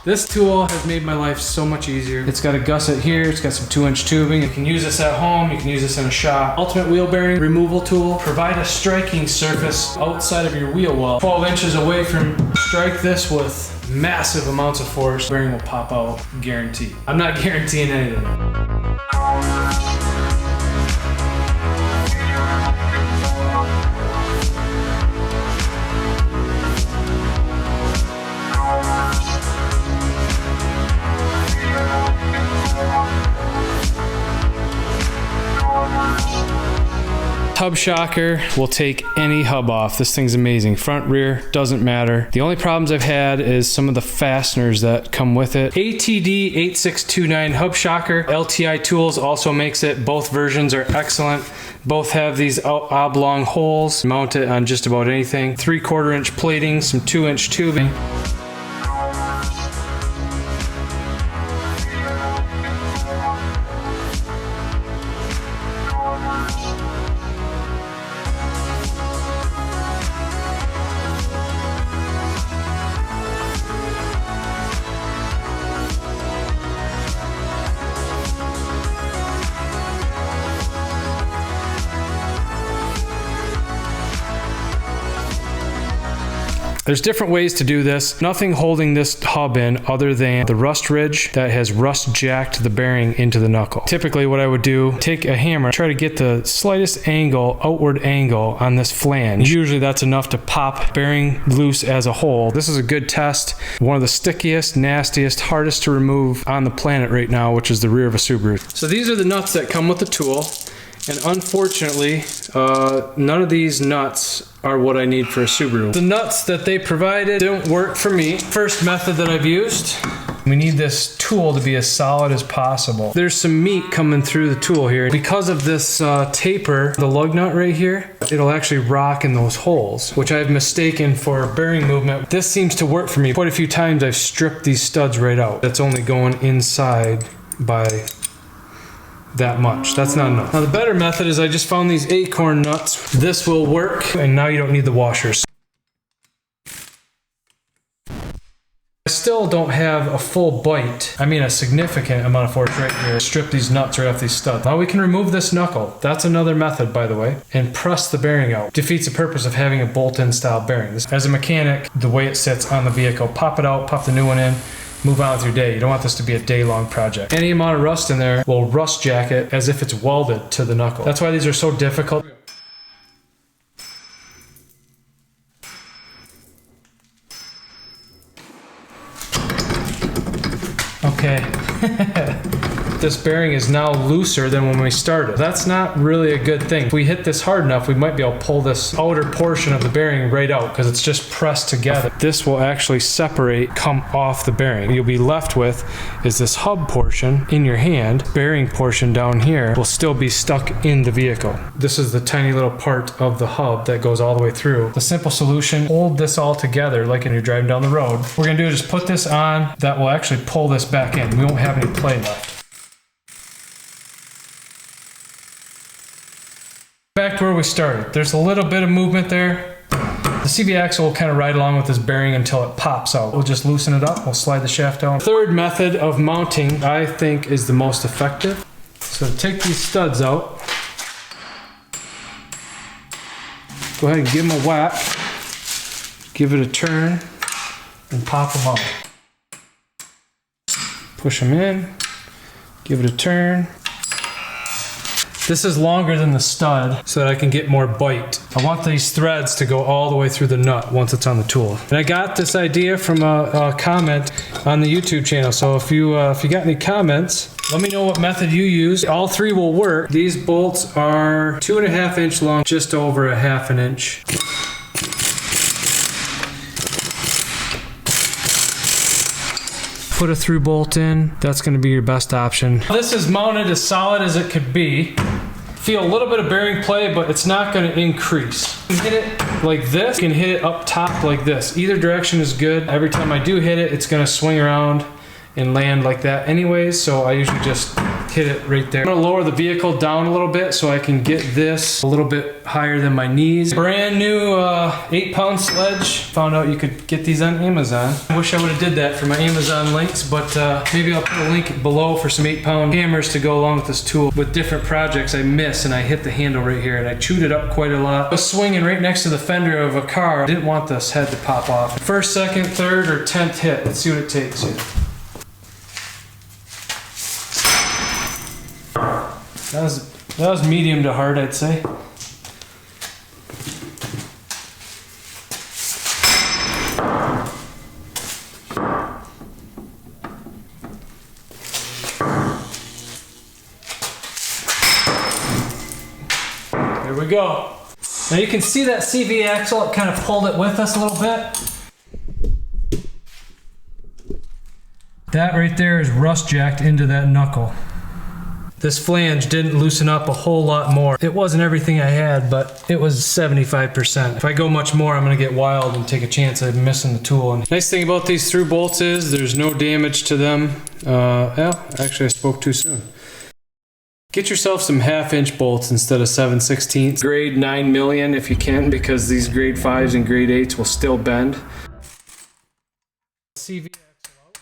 This tool has made my life so much easier. It's got a gusset here, it's got some 2-inch tubing. You can use this at home, you can use this in a shop. Ultimate wheel bearing removal tool. Provide a striking surface outside of your wheel well. 12 inches away from, strike this with massive amounts of force. Bearing will pop out, guaranteed. I'm not guaranteeing anything. Hub shocker will take any hub off. This thing's amazing. Front, rear, doesn't matter. The only problems I've had is some of the fasteners that come with it. ATD 8629 hub shocker. LTI Tools also makes it. Both versions are excellent. Both have these oblong holes. Mount it on just about anything. 3/4 inch plating, some 2-inch tubing. There's different ways to do this. Nothing holding this hub in other than the rust ridge that has rust jacked the bearing into the knuckle. Typically what I would do, take a hammer, try to get the slightest angle, outward angle on this flange. Usually that's enough to pop bearing loose as a whole. This is a good test. One of the stickiest, nastiest, hardest to remove on the planet right now, which is the rear of a Subaru. So these are the nuts that come with the tool. And unfortunately, none of these nuts are what I need for a Subaru. The nuts that they provided don't work for me. First method that I've used, we need this tool to be as solid as possible. There's some meat coming through the tool here. Because of this taper, the lug nut right here, it'll actually rock in those holes, which I've mistaken for bearing movement. This seems to work for me. Quite a few times I've stripped these studs right out. That's only going inside by that much. That's not enough. Now the better method is I just found these acorn nuts. This will work, and now you don't need the washers. I still don't have a full bite. I mean a significant amount of force right here. Strip these nuts right off these studs. Now we can remove this knuckle. That's another method, by the way, and press the bearing out. Defeats the purpose of having a bolt-in style bearing. As a mechanic, the way it sits on the vehicle, pop it out, pop the new one in, move on with your day. You don't want this to be a day-long project. Any amount of rust in there will rust jack it as if it's welded to the knuckle. That's why these are so difficult. Okay. This bearing is now looser than when we started. That's not really a good thing. If we hit this hard enough, we might be able to pull this outer portion of the bearing right out because it's just pressed together. This will actually separate, come off the bearing. What you'll be left with is this hub portion in your hand. Bearing portion down here will still be stuck in the vehicle. This is the tiny little part of the hub that goes all the way through. The simple solution, hold this all together like when you're driving down the road. What we're gonna do is just put this on. That will actually pull this back in. We won't have any play left. Back to where we started. There's a little bit of movement there. The CV axle will kind of ride along with this bearing until it pops out. We'll just loosen it up. We'll slide the shaft down. Third method of mounting, I think, is the most effective. So take these studs out. Go ahead and give them a whack. Give it a turn and pop them out. Push them in. Give it a turn. This is longer than the stud so that I can get more bite. I want these threads to go all the way through the nut once it's on the tool. And I got this idea from a comment on the YouTube channel. So if you got any comments, let me know what method you use. All three will work. These bolts are 2.5 inch long, just over 1/2 inch. Put a through bolt in. That's going to be your best option. This is mounted as solid as it could be. Feel a little bit of bearing play, but it's not going to increase. You can hit it like this. You can hit it up top like this. Either direction is good. Every time I do hit it, it's going to swing around and land like that anyways. So I usually just hit it right there. I'm gonna lower the vehicle down a little bit so I can get this a little bit higher than my knees. Brand new 8-pound sledge. Found out you could get these on Amazon. I wish I would have did that for my Amazon links, but maybe I'll put a link below for some 8-pound hammers to go along with this tool. With different projects I miss and I hit the handle right here and I chewed it up quite a lot. I was swinging right next to the fender of a car. I didn't want this head to pop off. First, second, third, or 10th hit. Let's see what it takes here. That was medium to hard, I'd say. There we go. Now you can see that CV axle, it kind of pulled it with us a little bit. That right there is rust jacked into that knuckle. This flange didn't loosen up a whole lot more. It wasn't everything I had, but it was 75%. If I go much more, I'm gonna get wild and take a chance of missing the tool. And nice thing about these through bolts is there's no damage to them. Well, actually I spoke too soon. Get yourself some 1/2-inch bolts instead of 7/16. Grade 9 million if you can, because these grade 5s and grade 8s will still bend. CV axle out.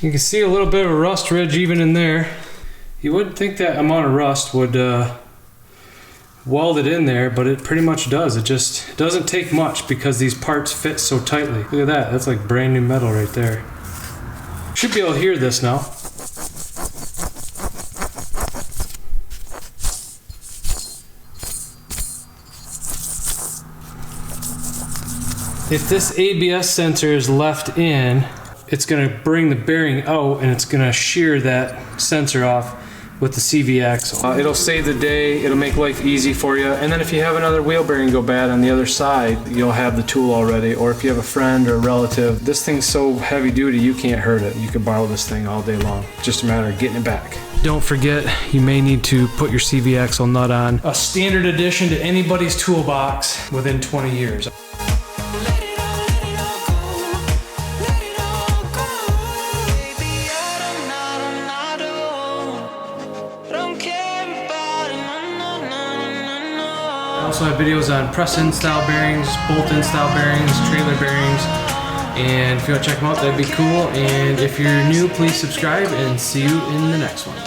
You can see a little bit of a rust ridge even in there. You wouldn't think that amount of rust would weld it in there, but it pretty much does. It just doesn't take much because these parts fit so tightly. Look at that, that's like brand new metal right there. Should be able to hear this now. If this ABS sensor is left in, it's going to bring the bearing out and it's going to shear that sensor off with the CV axle. It'll save the day, it'll make life easy for you, and then if you have another wheel bearing go bad on the other side, you'll have the tool already, or if you have a friend or a relative. This thing's so heavy duty you can't hurt it. You can borrow this thing all day long. Just a matter of getting it back. Don't forget, you may need to put your CV axle nut on. A standard addition to anybody's toolbox within 20 years. I also have videos on press-in style bearings, bolt-in style bearings, trailer bearings, and if you want to check them out, that'd be cool. And if you're new, please subscribe, and see you in the next one.